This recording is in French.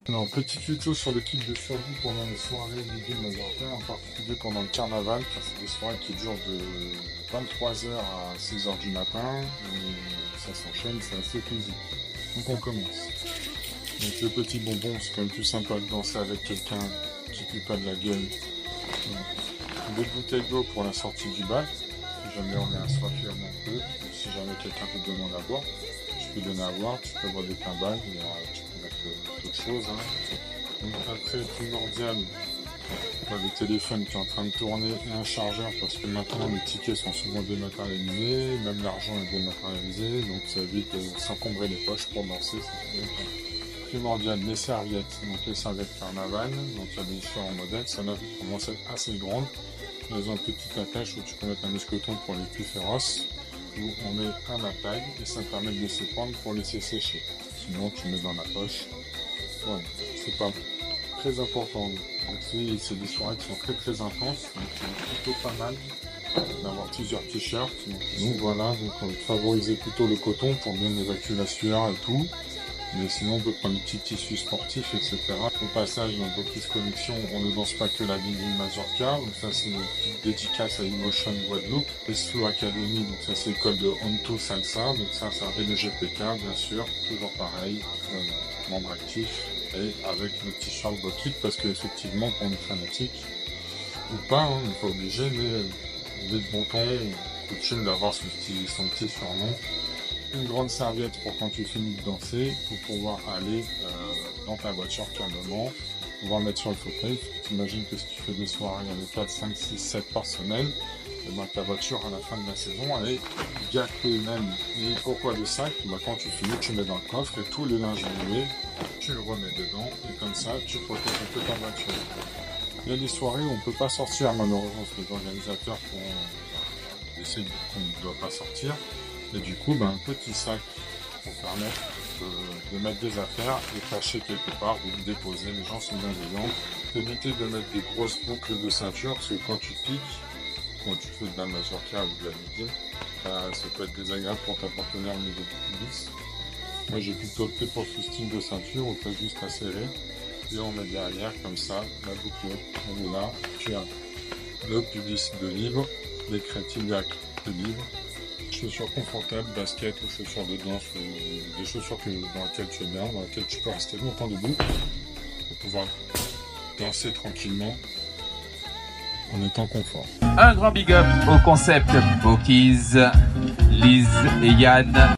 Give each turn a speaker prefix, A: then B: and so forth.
A: Alors, petit tuto sur le kit de survie pendant les soirées du Mazartin, en particulier pendant le carnaval, car c'est des soirées qui durent de 23 h à 6 h du matin, et ça s'enchaîne, c'est assez plaisir. Donc on commence. Donc le petit bonbon, c'est quand même plus sympa de danser avec quelqu'un qui pue pas de la gueule. Des bouteilles d'eau pour la sortie du bal, si jamais on est assoiffé, on peut, ou si jamais quelqu'un te demande à boire. Tu peux donner à boire, tu peux boire des pains balles, tu peux mettre d'autres choses. Donc après, primordial, le téléphone qui est en train de tourner et un chargeur parce que maintenant les tickets sont souvent dématérialisés, même l'argent est dématérialisé, donc ça évite de s'encombrer les poches pour danser. Primordial, les serviettes, donc les serviettes carnaval, donc il y a des différents modèles, ça commence à être assez grande. Dans un petit attache où tu peux mettre un escoton pour les plus féroces, où on met un à taille et ça permet de laisser prendre pour laisser sécher. Sinon tu mets dans la poche. Voilà, c'est pas très important. Donc c'est des soirées qui sont très intenses, donc c'est plutôt pas mal d'avoir plusieurs t-shirts. Donc voilà, donc on va favoriser plutôt le coton pour bien évacuer la sueur et tout. Mais sinon on peut prendre des petits tissus sportifs, etc. Au passage, dans Bocuse Collection, on ne danse pas que la Divine Mazurka. Donc ça c'est une petite dédicace à Emotion Guadeloupe. Slow Academy, donc ça c'est l'école de Honto Salsa. Donc ça et le GPK bien sûr, toujours pareil, membre actif. Et avec le t-shirt Bokit, parce qu'effectivement pour les fanatiques, ou pas, on n'est pas obligé, mais il est de bon ton, coutume d'avoir son petit surnom. Une grande serviette pour quand tu finis de danser, pour pouvoir aller dans ta voiture calmement, pouvoir mettre sur le fauteuil. T'imagines que si tu fais des soirées avec 4, 5, 6, 7 par semaine, et ben, ta voiture à la fin de la saison elle est gâtée même. Et pourquoi le sac? Quand tu finis, tu mets dans le coffre et tout le linge noué, tu le remets dedans et comme ça tu protèges un peu ta voiture. Il y a des soirées où on ne peut pas sortir malheureusement, parce que les organisateurs décident qu'on ne doit pas sortir. Et du coup, un petit sac pour permettre de mettre des affaires et cacher quelque part ou de déposer. Les gens sont bienveillants. Éviter de mettre des grosses boucles de ceinture parce que quand tu piques, quand tu fais de la mazurka ou de la midi, ça peut être désagréable pour ta partenaire au niveau du pubis. Moi j'ai plutôt opté pour ce style de ceinture, on fait juste à serrer et on met derrière comme ça la bouclette. On est là, tu as le pubis de libre, les crétiliaques de libre, chaussures confortables, baskets ou chaussures de danse ou des chaussures dans lesquelles tu es bien, dans lesquelles tu peux rester longtemps debout pour pouvoir danser tranquillement en étant confort.
B: Un grand big up au concept Bokiz, Lise et Yann.